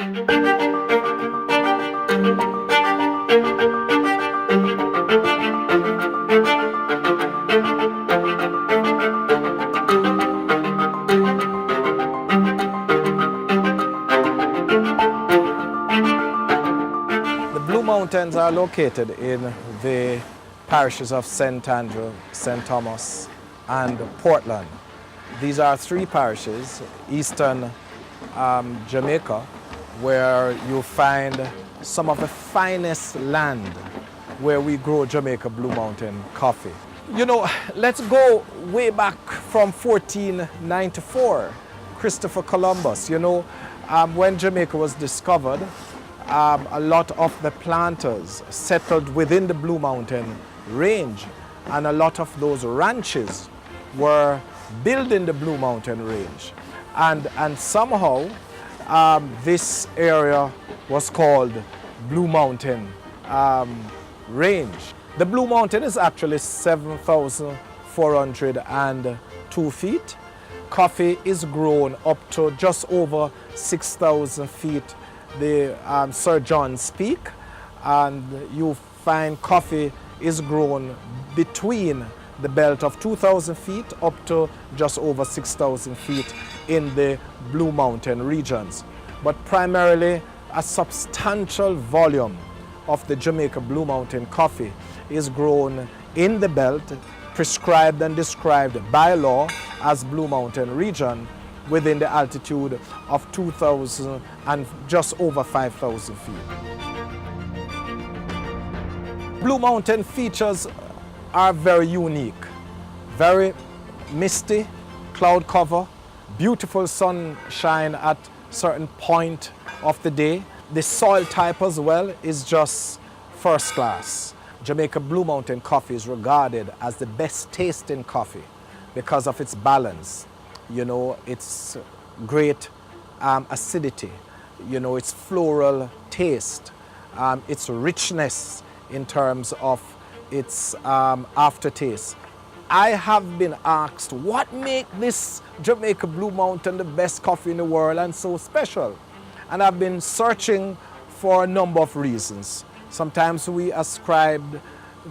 The Blue Mountains are located in the parishes of St. Andrew, St. Thomas, and Portland. These are three parishes, eastern Jamaica, where you find some of the finest land where we grow Jamaica Blue Mountain coffee. You know, let's go way back from 1494, Christopher Columbus. You know, when Jamaica was discovered, a lot of the planters settled within the Blue Mountain range, and a lot of those ranches were built in the Blue Mountain range. And somehow this area was called Blue Mountain range. The Blue Mountain is actually 7,402 feet. Coffee is grown up to just over 6,000 feet, the Sir John's Peak, and you find coffee is grown between the belt of 2,000 feet up to just over 6,000 feet in the Blue Mountain regions. But primarily a substantial volume of the Jamaica Blue Mountain coffee is grown in the belt, prescribed and described by law as Blue Mountain region, within the altitude of 2,000 and just over 5,000 feet. Blue Mountain features are very unique, very misty, cloud cover, beautiful sunshine at certain point of the day. The soil type as well is just first class. Jamaica Blue Mountain coffee is regarded as the best tasting coffee because of its balance. You know, its great acidity, you know, its floral taste, its richness in terms of its aftertaste. I have been asked, what makes this Jamaica Blue Mountain the best coffee in the world and so special? And I've been searching for a number of reasons. Sometimes we ascribe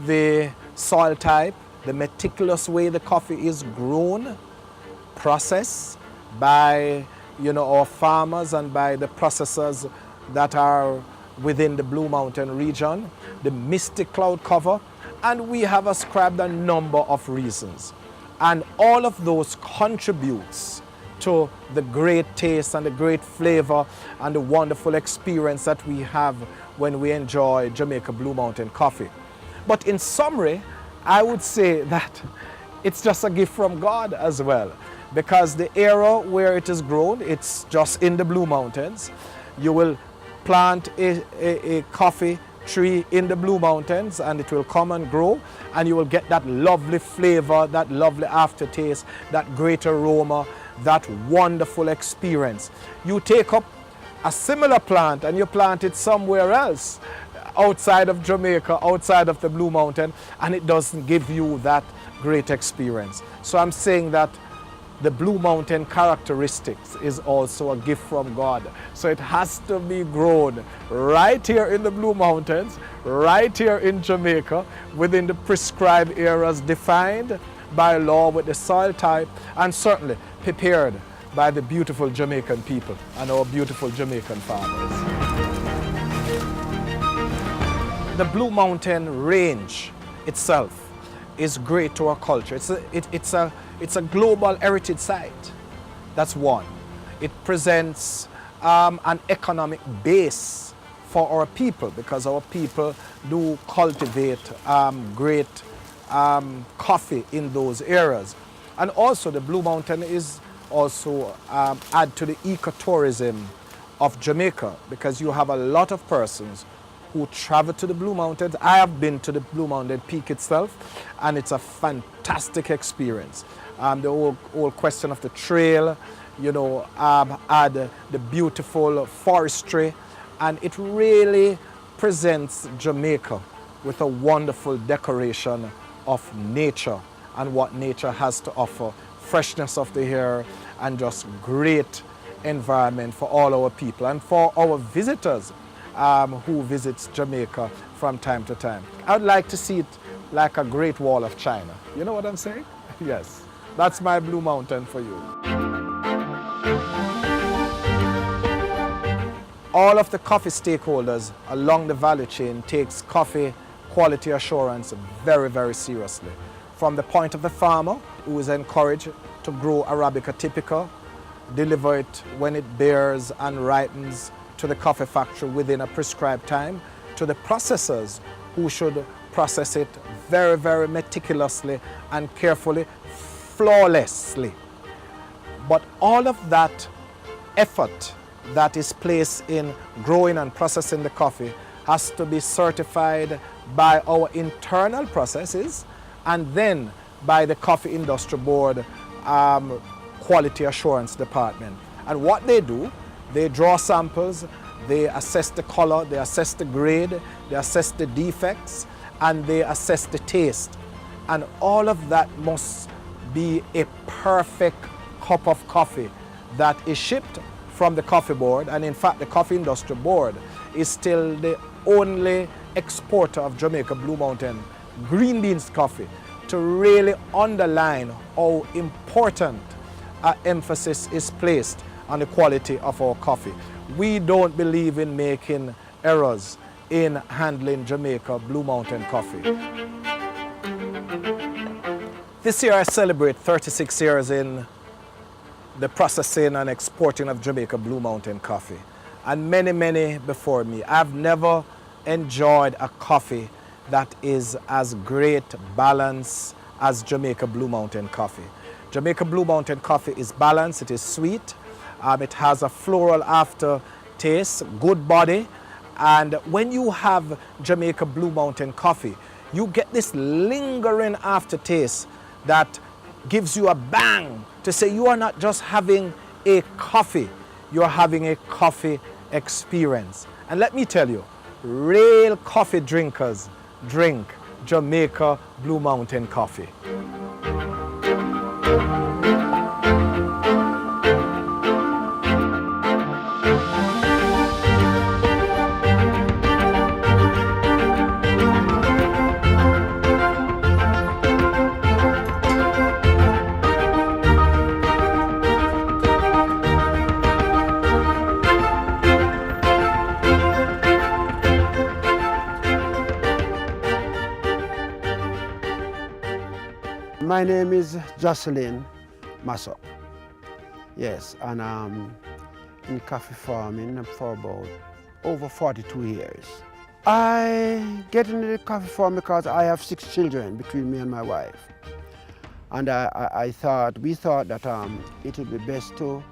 the soil type, the meticulous way the coffee is grown, processed by, you know, our farmers and by the processors that are within the Blue Mountain region, the misty cloud cover, and we have ascribed a number of reasons. And all of those contributes to the great taste and the great flavor and the wonderful experience that we have when we enjoy Jamaica Blue Mountain coffee. But in summary, I would say that it's just a gift from God as well, because the area where it is grown, it's just in the Blue Mountains. You will plant a coffee tree in the Blue Mountains and it will come and grow, and you will get that lovely flavor, that lovely aftertaste, that great aroma, that wonderful experience. You take up a similar plant and you plant it somewhere else outside of Jamaica, outside of the Blue Mountain, and it doesn't give you that great experience. So I'm saying that the Blue Mountain characteristics is also a gift from God. So it has to be grown right here in the Blue Mountains, right here in Jamaica, within the prescribed areas defined by law with the soil type, and certainly prepared by the beautiful Jamaican people and our beautiful Jamaican farmers. The Blue Mountain range itself is great to our culture. It's a global heritage site. That's one. It presents an economic base for our people, because our people do cultivate great coffee in those areas. And also the Blue Mountain is also add to the ecotourism of Jamaica, because you have a lot of persons who travel to the Blue Mountains. I have been to the Blue Mountain Peak itself, and it's a fantastic experience. The whole question of the trail, you know, add the beautiful forestry, and it really presents Jamaica with a wonderful decoration of nature and what nature has to offer. Freshness of the air and just great environment for all our people and for our visitors who visits Jamaica from time to time. I would like to see it like a Great Wall of China. You know what I'm saying? Yes, that's my Blue Mountain for you. All of the coffee stakeholders along the value chain takes coffee quality assurance very, very seriously. From the point of the farmer, who is encouraged to grow Arabica typica, deliver it when it bears and ripens to the coffee factory within a prescribed time, to the processors who should process it very, very meticulously and carefully, flawlessly. But all of that effort that is placed in growing and processing the coffee has to be certified by our internal processes and then by the Coffee Industry Board Quality Assurance Department. And what they do, they draw samples, they assess the color, they assess the grade, they assess the defects, and they assess the taste. And all of that must be a perfect cup of coffee that is shipped from the Coffee Board. And in fact, the Coffee Industry Board is still the only exporter of Jamaica Blue Mountain green beans coffee, to really underline how important emphasis is placed on the quality of our coffee. We don't believe in making errors in handling Jamaica Blue Mountain coffee. This year I celebrate 36 years in the processing and exporting of Jamaica Blue Mountain coffee. And many, many before me. I've never enjoyed a coffee that is as great balance as Jamaica Blue Mountain coffee. Jamaica Blue Mountain coffee is balanced, it is sweet, it has a floral aftertaste, good body, and when you have Jamaica Blue Mountain coffee, you get this lingering aftertaste that gives you a bang to say you are not just having a coffee, you're having a coffee experience. And let me tell you, real coffee drinkers drink Jamaica Blue Mountain coffee. My name is Jocelyn Masso. Yes, and I'm in coffee farming for about over 42 years. I get into the coffee farm because I have 6 children between me and my wife. And we thought that it would be best to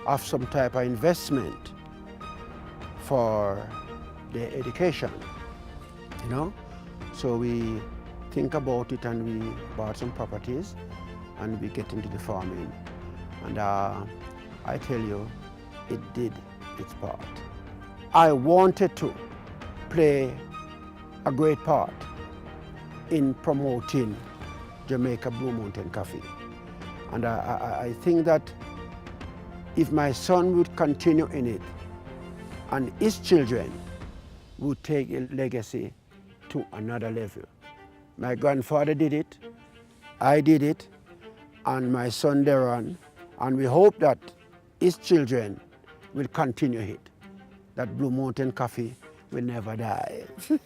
have some type of investment for their education, you know? So we think about it and we bought some properties and we get into the farming. And I tell you, it did its part. I wanted to play a great part in promoting Jamaica Blue Mountain coffee. And I think that if my son would continue in it and his children would take a legacy to another level. My grandfather did it, I did it, and my son thereon, and we hope that his children will continue it, that Blue Mountain coffee will never die. I'm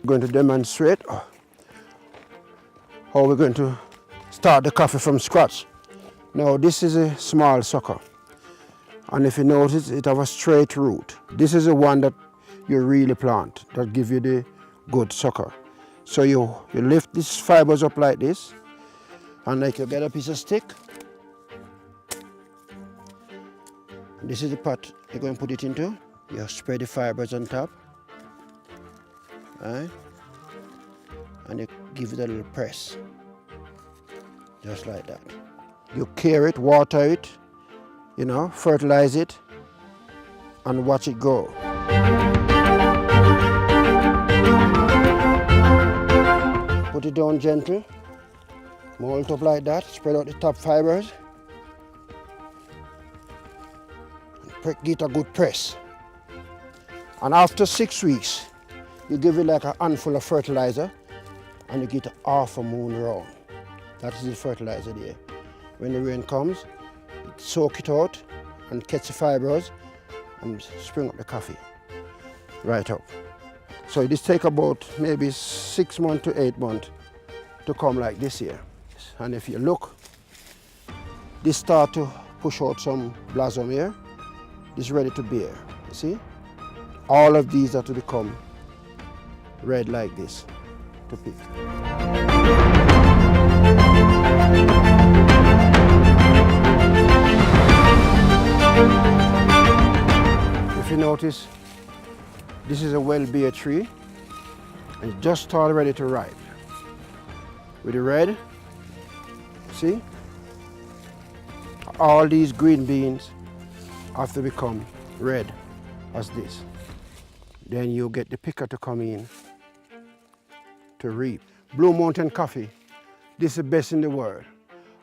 going to demonstrate how we're going to start the coffee from scratch. Now this is a small sucker, and if you notice, it has a straight root. This is the one that you really plant, that give you the good sucker. So you lift these fibers up like this, and like you get a piece of stick. This is the pot you're going to put it into. You spread the fibers on top, right? And you give it a little press, just like that. You care it, water it, you know, fertilize it, and watch it grow. Put it down gentle, mold it up like that, spread out the top fibers. get a good press. And after 6 weeks, you give it like a handful of fertilizer and you get half a moon round. That is the fertilizer there. When the rain comes, soak it out and catch the fibers and spring up the coffee right up. So this take about maybe 6 months to 8 months to come like this here. And if you look, this start to push out some blossom here. This is ready to bear, you see? All of these are to become red like this to pick. If you notice, this is a well-bear tree and it's just all ready to ripe. With the red, see? All these green beans have to become red as this. Then you get the picker to come in to reap. Blue Mountain coffee, this is the best in the world.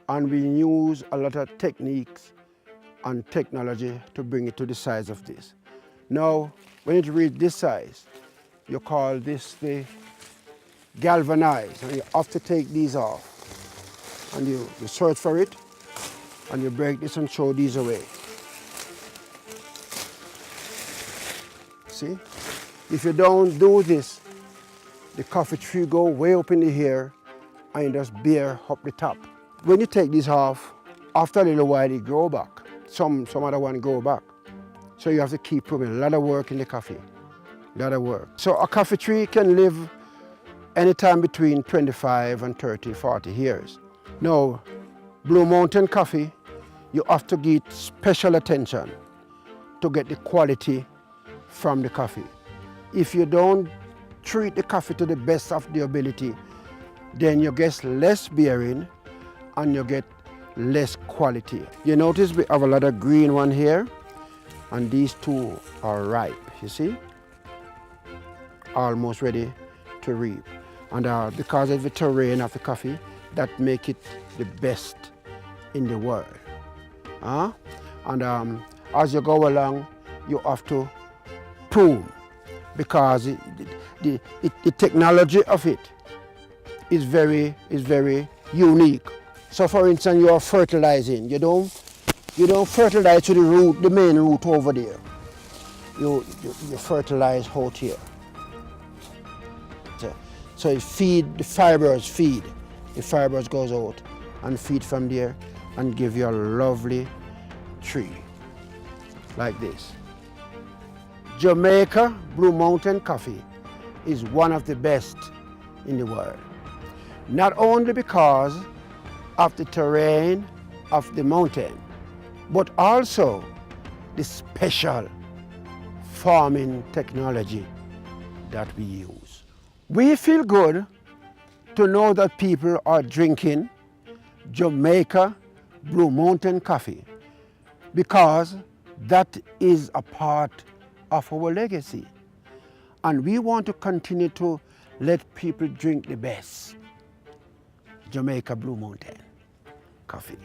And we use a lot of techniques and technology to bring it to the size of this. Now, when it reaches this size, you call this the galvanized. And you have to take these off. And you search for it, and you break this and throw these away. See? If you don't do this, the coffee tree go way up in the air and just bear up the top. When you take this off, after a little while it grow back. Some other one grow back. So you have to keep putting a lot of work in the coffee, a lot of work. So a coffee tree can live anytime between 25 and 30, 40 years. Now, Blue Mountain coffee, you have to give special attention to get the quality from the coffee. If you don't treat the coffee to the best of the ability, then you get less bearing and you get less quality. You notice we have a lot of green one here, and these two are ripe, you see? Almost ready to reap. And because of the terrain of the coffee, that make it the best in the world. And as you go along, you have to prune, because the technology of it is very unique. So for instance, you are fertilizing. You don't fertilize to the root, the main root over there. You fertilize out here. So it feed, the fibers feed. The fibers goes out and feed from there and give you a lovely tree like this. Jamaica Blue Mountain coffee is one of the best in the world. Not only because of the terrain of the mountain, but also the special farming technology that we use. We feel good to know that people are drinking Jamaica Blue Mountain coffee, because that is a part of our legacy. And we want to continue to let people drink the best Jamaica Blue Mountain coffee.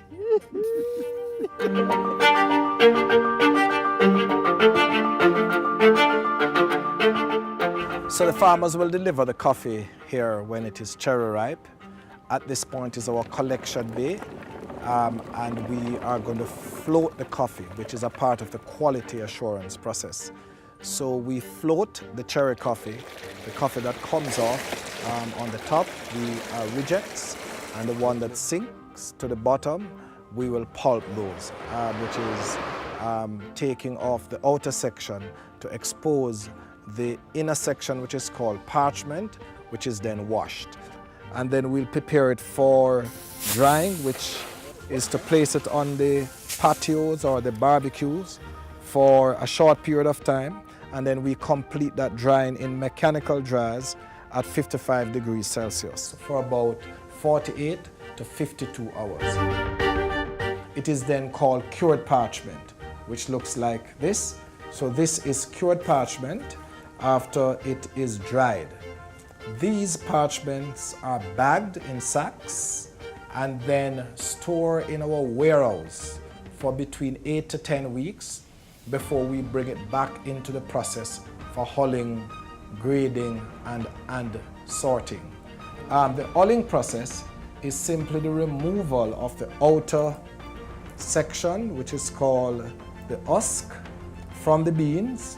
So the farmers will deliver the coffee here when it is cherry ripe. At this point is our collection bay, and we are going to float the coffee, which is a part of the quality assurance process. So we float the cherry coffee, the coffee that comes off on the top, the rejects, and the one that sinks to the bottom, we will pulp those, which is taking off the outer section to expose the inner section, which is called parchment, which is then washed. And then we'll prepare it for drying, which is to place it on the patios or the barbecues for a short period of time. And then we complete that drying in mechanical dryers at 55 degrees Celsius for about 48 to 52 hours. It is then called cured parchment, which looks like this. So this is cured parchment after it is dried. These parchments are bagged in sacks and then stored in our warehouse for between 8 to 10 weeks before we bring it back into the process for hulling, grading, and sorting. The hulling process is simply the removal of the outer section, which is called the husk, from the beans.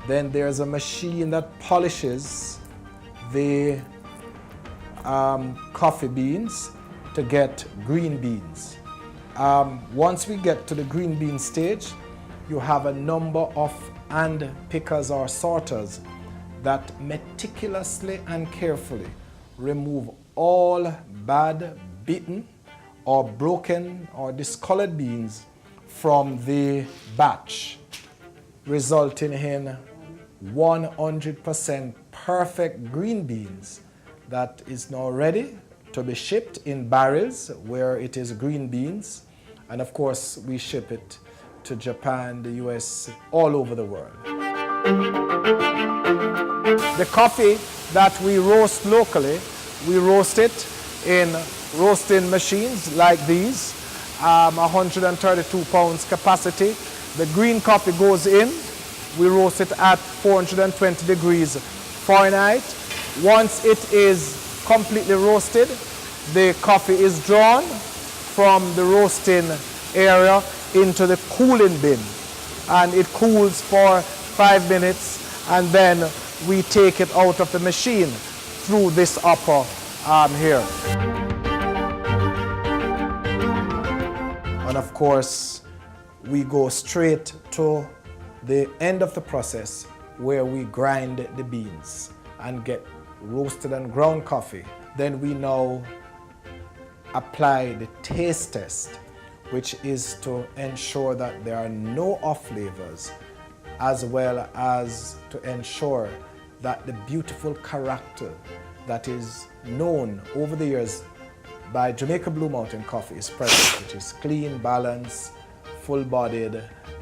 Then there's a machine that polishes the coffee beans to get green beans. Once we get to the green bean stage, you have a number of hand pickers or sorters that meticulously and carefully remove all bad, beaten, or broken or discolored beans from the batch, resulting in 100% perfect green beans that is now ready to be shipped in barrels where it is green beans. And of course, we ship it to Japan, the US, all over the world. The coffee that we roast locally, we roast it in roasting machines like these, 132 pounds capacity. The green coffee goes in, we roast it at 420 degrees Fahrenheit. Once it is completely roasted, the coffee is drawn from the roasting area into the cooling bin, and it cools for 5 minutes, and then we take it out of the machine through this upper here. And of course, we go straight to the end of the process where we grind the beans and get roasted and ground coffee. Then we now apply the taste test, which is to ensure that there are no off flavors, as well as to ensure that the beautiful character that is known over the years by Jamaica Blue Mountain coffee is present, which is clean, balanced, full-bodied,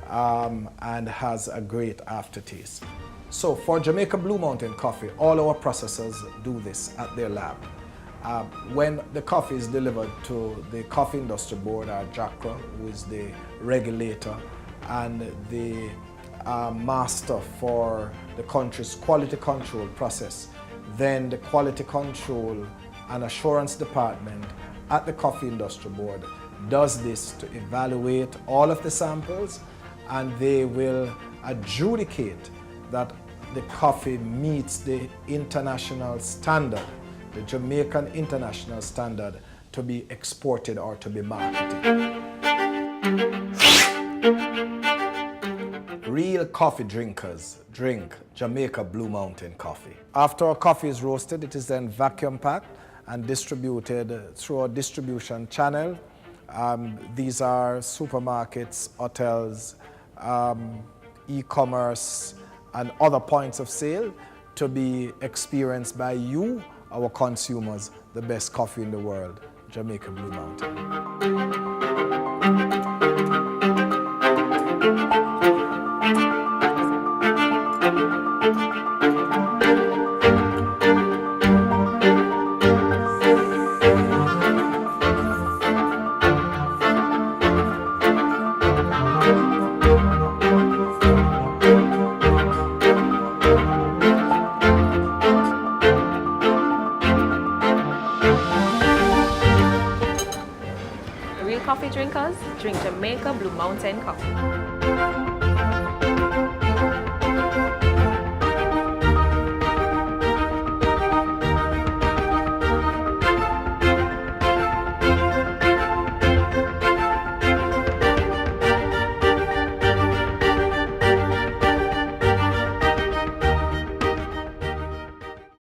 and has a great aftertaste. So for Jamaica Blue Mountain coffee, all our processors do this at their lab. When the coffee is delivered to the Coffee Industry Board, or JAMPRO, who is the regulator and the master for the country's quality control process, then the quality control and assurance department at the Coffee Industry Board does this to evaluate all of the samples, and they will adjudicate that the coffee meets the international standard, the Jamaican international standard, to be exported or to be marketed. Real coffee drinkers drink Jamaica Blue Mountain coffee. After our coffee is roasted, it is then vacuum packed and distributed through our distribution channel. These are supermarkets, hotels, e-commerce, and other points of sale, to be experienced by you, our consumers, the best coffee in the world, Jamaica Blue Mountain. Real coffee drinkers drink Jamaica Blue Mountain coffee.